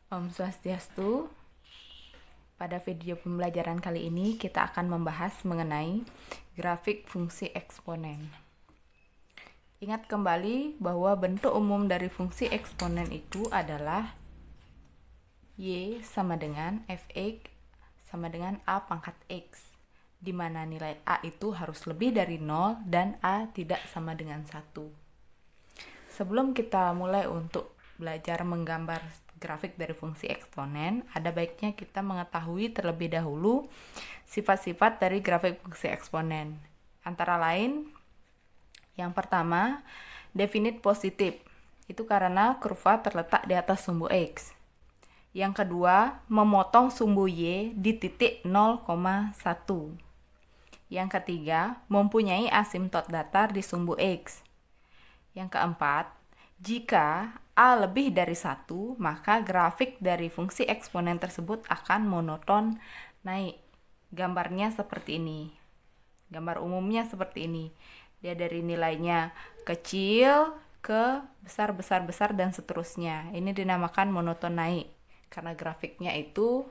Om Swastiastu. Pada video pembelajaran kali ini kita akan membahas mengenai grafik fungsi eksponen. Ingat kembali bahwa bentuk umum dari fungsi eksponen itu adalah Y sama dengan Fx sama dengan A pangkat X, di mana nilai A itu harus lebih dari 0 dan A tidak sama dengan 1. Sebelum kita mulai untuk belajar menggambar grafik dari fungsi eksponen, ada baiknya kita mengetahui terlebih dahulu sifat-sifat dari grafik fungsi eksponen. Antara lain, yang pertama, definit positif. Itu karena kurva terletak di atas sumbu X. Yang kedua, memotong sumbu Y di titik 0,1. Yang ketiga, mempunyai asimtot datar di sumbu X. Yang keempat, jika A lebih dari 1, maka grafik dari fungsi eksponen tersebut akan monoton naik. Gambarnya seperti ini. Gambar umumnya seperti ini. Dia dari nilainya kecil ke besar, besar, besar, dan seterusnya. Ini dinamakan monoton naik, karena grafiknya itu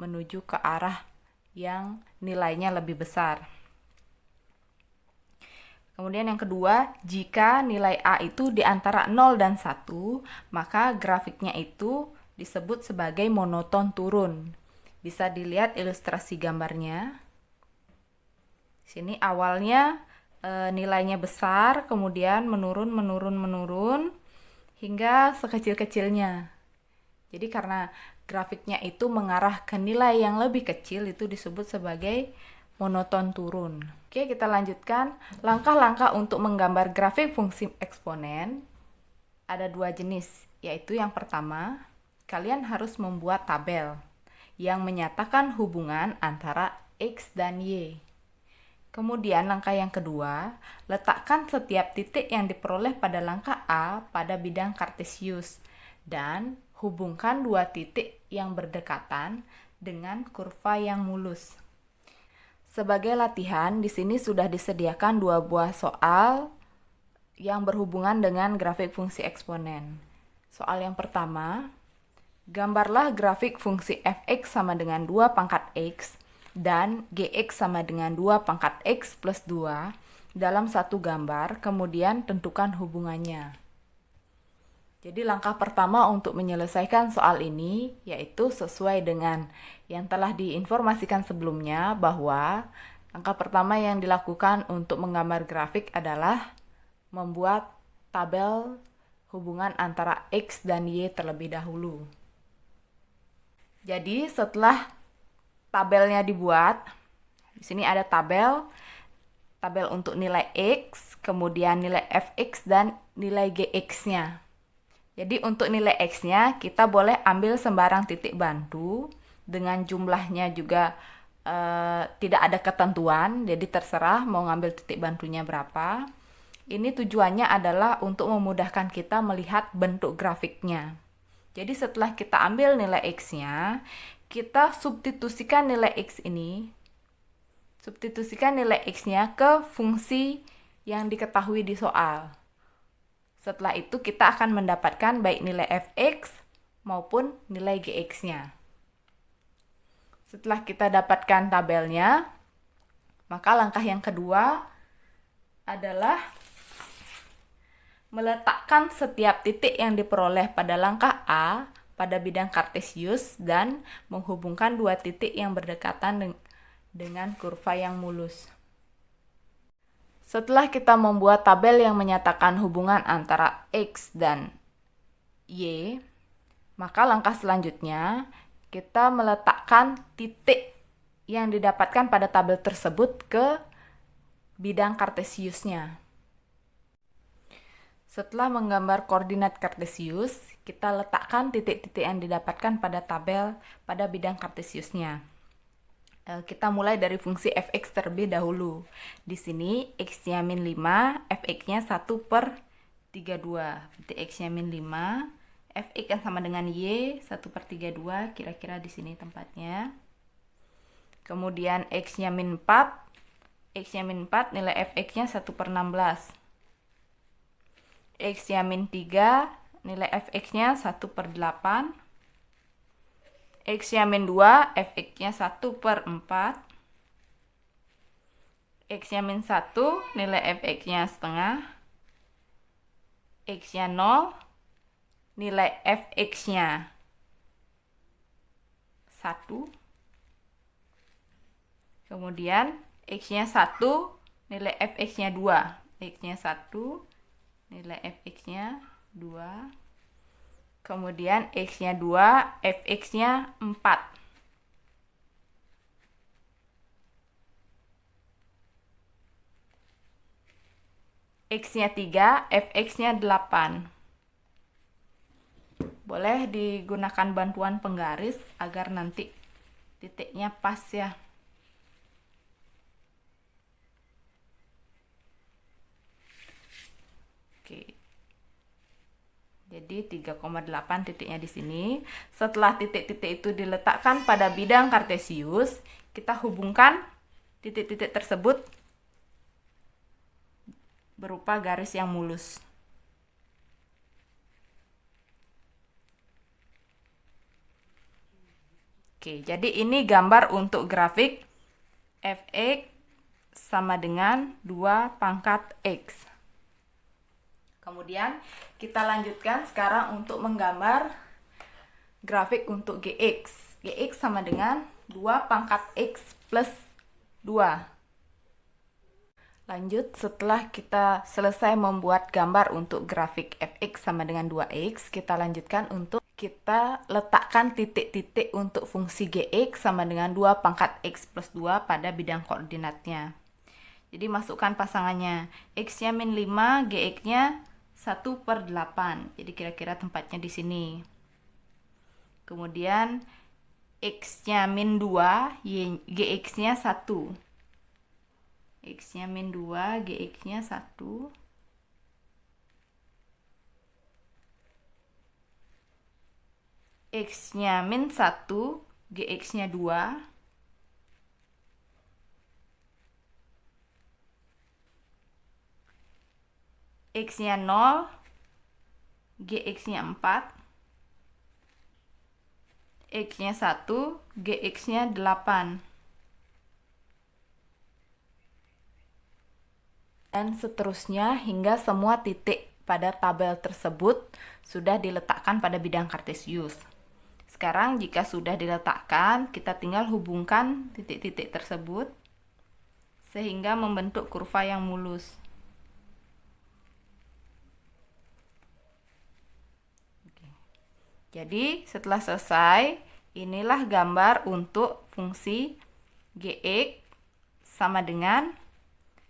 menuju ke arah yang nilainya lebih besar. Kemudian yang kedua, jika nilai A itu di antara 0 dan 1, maka grafiknya itu disebut sebagai monoton turun. Bisa dilihat ilustrasi gambarnya. Sini awalnya nilainya besar, kemudian menurun hingga sekecil-kecilnya. Jadi karena grafiknya itu mengarah ke nilai yang lebih kecil, itu disebut sebagai monoton turun. Oke, kita lanjutkan. Langkah-langkah untuk menggambar grafik fungsi eksponen ada dua jenis, yaitu yang pertama, kalian harus membuat tabel yang menyatakan hubungan antara X dan Y. Kemudian langkah yang kedua, letakkan setiap titik yang diperoleh pada langkah A pada bidang kartesius dan hubungkan dua titik yang berdekatan dengan kurva yang mulus. Sebagai latihan, di sini sudah disediakan dua buah soal yang berhubungan dengan grafik fungsi eksponen. Soal yang pertama, gambarlah grafik fungsi fx sama dengan 2 pangkat x dan gx sama dengan 2 pangkat x plus 2 dalam satu gambar, kemudian tentukan hubungannya. Jadi langkah pertama untuk menyelesaikan soal ini yaitu sesuai dengan yang telah diinformasikan sebelumnya, bahwa langkah pertama yang dilakukan untuk menggambar grafik adalah membuat tabel hubungan antara X dan Y terlebih dahulu. Jadi setelah tabelnya dibuat, di sini ada tabel untuk nilai X, kemudian nilai Fx dan nilai Gx-nya. Jadi untuk nilai X-nya kita boleh ambil sembarang titik bantu, dengan jumlahnya juga tidak ada ketentuan, jadi terserah mau ngambil titik bantunya berapa. Ini tujuannya adalah untuk memudahkan kita melihat bentuk grafiknya. Jadi setelah kita ambil nilai X-nya, kita substitusikan nilai X-nya ke fungsi yang diketahui di soal. Setelah itu kita akan mendapatkan baik nilai fx maupun nilai gx-nya. Setelah kita dapatkan tabelnya, maka langkah yang kedua adalah meletakkan setiap titik yang diperoleh pada langkah A pada bidang kartesius dan menghubungkan dua titik yang berdekatan dengan kurva yang mulus. Setelah kita membuat tabel yang menyatakan hubungan antara X dan Y, maka langkah selanjutnya kita meletakkan titik yang didapatkan pada tabel tersebut ke bidang kartesiusnya. Setelah menggambar koordinat kartesius, kita letakkan titik-titik yang didapatkan pada tabel pada bidang kartesiusnya. Kita mulai dari fungsi fx terlebih dahulu. Di sini x-nya min 5, fx-nya 1/32. Berarti x-nya min 5, fx yang sama dengan y 1/32, kira-kira di sini tempatnya. Kemudian x-nya min 4, nilai fx-nya 1/16. X-nya min 3, nilai fx-nya 1/8. X-nya min 2, fx-nya 1/4. X-nya min 1, nilai fx-nya setengah. X-nya 0, nilai fx-nya 1. Kemudian X-nya 1, nilai fx-nya 2. X-nya 1, nilai fx-nya 2. Kemudian X-nya 2, fx-nya 4. X-nya 3, fx-nya 8. Boleh digunakan bantuan penggaris agar nanti titiknya pas ya. Oke. Jadi 3,8 titiknya di sini. Setelah titik-titik itu diletakkan pada bidang kartesius, kita hubungkan titik-titik tersebut berupa garis yang mulus. Oke, jadi ini gambar untuk grafik fx sama dengan 2 pangkat x. Kemudian kita lanjutkan sekarang untuk menggambar grafik untuk gx. Gx sama dengan 2 pangkat x plus 2. Lanjut, setelah kita selesai membuat gambar untuk grafik fx sama dengan 2x, kita lanjutkan untuk kita letakkan titik-titik untuk fungsi gx sama dengan 2 pangkat x plus 2 pada bidang koordinatnya. Jadi masukkan pasangannya. X-nya min 5, gx-nya 1/8. Jadi kira-kira tempatnya di sini. Kemudian X-nya min 2, gx-nya 1. X-nya min 2, gx-nya 1. X-nya min 1, gx-nya 2. X-nya 0, gx-nya 4. X-nya 1, gx-nya 8. Dan seterusnya hingga semua titik pada tabel tersebut sudah diletakkan pada bidang kartesius. Sekarang jika sudah diletakkan, kita tinggal hubungkan titik-titik tersebut sehingga membentuk kurva yang mulus. Jadi setelah selesai, inilah gambar untuk fungsi gx sama dengan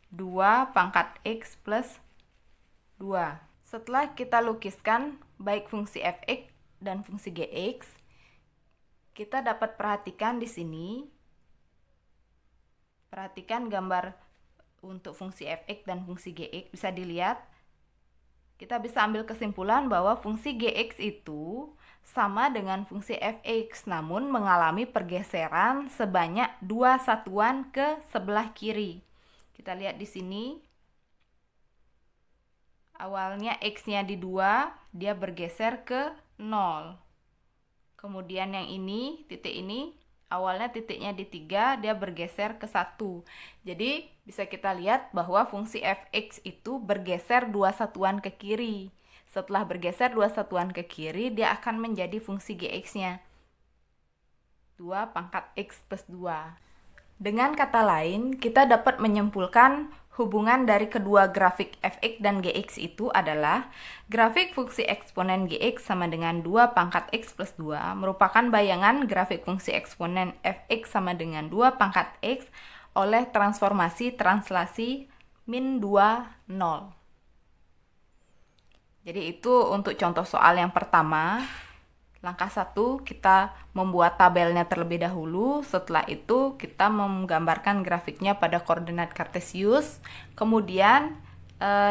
2 pangkat x plus 2. Setelah kita lukiskan baik fungsi fx dan fungsi gx, kita dapat perhatikan di sini. Perhatikan gambar untuk fungsi fx dan fungsi gx, bisa dilihat. Kita bisa ambil kesimpulan bahwa fungsi gx itu sama dengan fungsi fx, namun mengalami pergeseran sebanyak 2 satuan ke sebelah kiri. Kita lihat di sini. Awalnya x-nya di 2, dia bergeser ke 0. Kemudian yang ini, titik ini, awalnya titiknya di 3, dia bergeser ke 1. Jadi bisa kita lihat bahwa fungsi fx itu bergeser 2 satuan ke kiri. Setelah bergeser 2 satuan ke kiri, dia akan menjadi fungsi gx-nya 2 pangkat x plus 2. Dengan kata lain, kita dapat menyimpulkan hubungan dari kedua grafik fx dan gx itu adalah grafik fungsi eksponen gx sama dengan 2 pangkat x plus 2 merupakan bayangan grafik fungsi eksponen fx sama dengan 2 pangkat x oleh transformasi translasi min 2, 0. Jadi itu untuk contoh soal yang pertama. Langkah 1, kita membuat tabelnya terlebih dahulu. Setelah itu kita menggambarkan grafiknya pada koordinat kartesius. Kemudian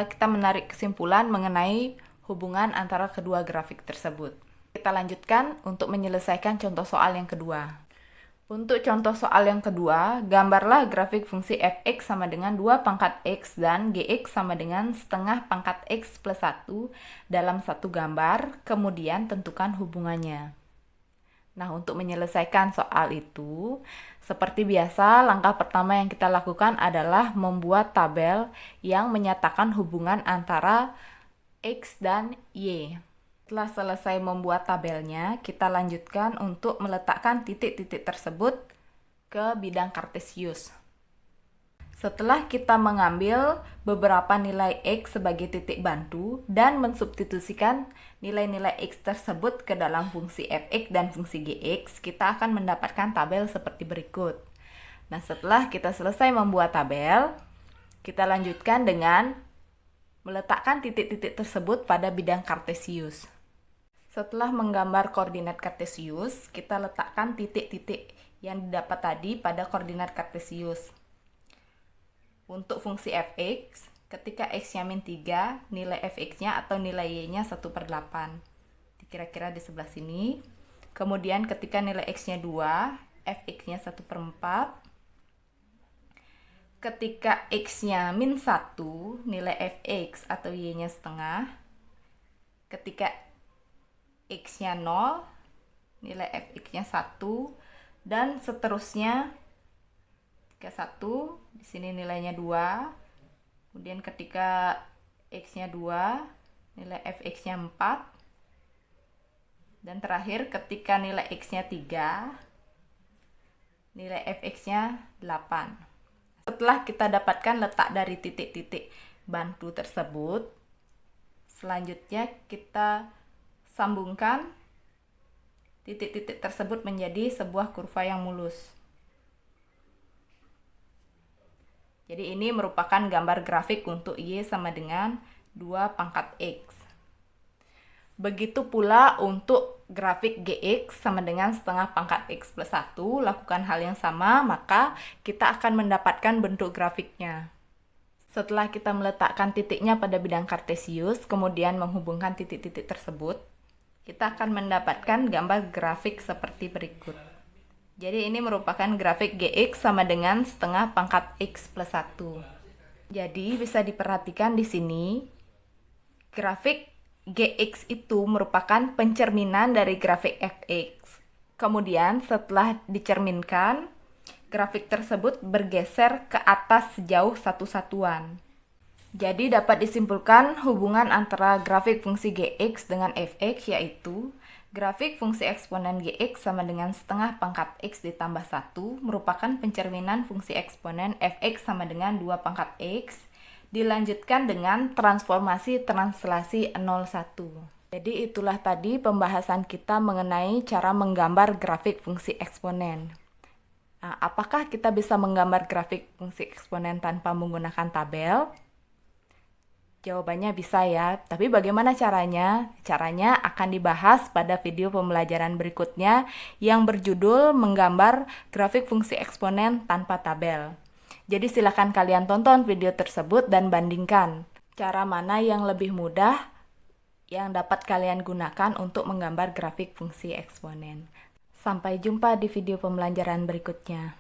kita menarik kesimpulan mengenai hubungan antara kedua grafik tersebut. Kita lanjutkan untuk menyelesaikan contoh soal yang kedua. Untuk contoh soal yang kedua, gambarlah grafik fungsi fx sama dengan 2 pangkat x dan gx sama dengan setengah pangkat x plus 1 dalam satu gambar, kemudian tentukan hubungannya. Nah, untuk menyelesaikan soal itu, seperti biasa, langkah pertama yang kita lakukan adalah membuat tabel yang menyatakan hubungan antara X dan Y. Setelah selesai membuat tabelnya, kita lanjutkan untuk meletakkan titik-titik tersebut ke bidang kartesius. Setelah kita mengambil beberapa nilai X sebagai titik bantu dan mensubstitusikan nilai-nilai X tersebut ke dalam fungsi fx dan fungsi gx, kita akan mendapatkan tabel seperti berikut. Nah, setelah kita selesai membuat tabel, kita lanjutkan dengan meletakkan titik-titik tersebut pada bidang kartesius. Setelah menggambar koordinat kartesius, kita letakkan titik-titik yang didapat tadi pada koordinat kartesius. Untuk fungsi fx, ketika x-nya min 3, nilai fx-nya atau nilai y-nya 1/8. Kira-kira di sebelah sini. Kemudian ketika nilai x-nya 2, fx-nya 1/4. Ketika x-nya min 1, nilai fx atau y-nya setengah. Ketika x-nya 0, nilai fx-nya 1. Dan seterusnya. Ketika 1, di sini nilainya 2. Kemudian ketika x-nya 2, nilai fx-nya 4. Dan terakhir ketika nilai x-nya 3, nilai fx-nya 8. Setelah kita dapatkan letak dari titik-titik bantu tersebut, selanjutnya kita sambungkan titik-titik tersebut menjadi sebuah kurva yang mulus. Jadi ini merupakan gambar grafik untuk Y sama dengan 2 pangkat X. Begitu pula untuk grafik GX sama dengan setengah pangkat X plus 1, lakukan hal yang sama, maka kita akan mendapatkan bentuk grafiknya. Setelah kita meletakkan titiknya pada bidang kartesius, kemudian menghubungkan titik-titik tersebut, kita akan mendapatkan gambar grafik seperti berikut. Jadi ini merupakan grafik GX sama dengan setengah pangkat X plus 1. Jadi bisa diperhatikan di sini, grafik GX itu merupakan pencerminan dari grafik fx. Kemudian setelah dicerminkan, grafik tersebut bergeser ke atas sejauh 1 satuan. Jadi dapat disimpulkan hubungan antara grafik fungsi GX dengan fx yaitu grafik fungsi eksponen gx sama dengan setengah pangkat x ditambah 1 merupakan pencerminan fungsi eksponen fx sama dengan 2 pangkat x dilanjutkan dengan transformasi translasi 01. Jadi itulah tadi pembahasan kita mengenai cara menggambar grafik fungsi eksponen. Nah, apakah kita bisa menggambar grafik fungsi eksponen tanpa menggunakan tabel? Jawabannya bisa ya, tapi bagaimana caranya? Caranya akan dibahas pada video pembelajaran berikutnya yang berjudul menggambar grafik fungsi eksponen tanpa tabel. Jadi silakan kalian tonton video tersebut dan bandingkan cara mana yang lebih mudah yang dapat kalian gunakan untuk menggambar grafik fungsi eksponen. Sampai jumpa di video pembelajaran berikutnya.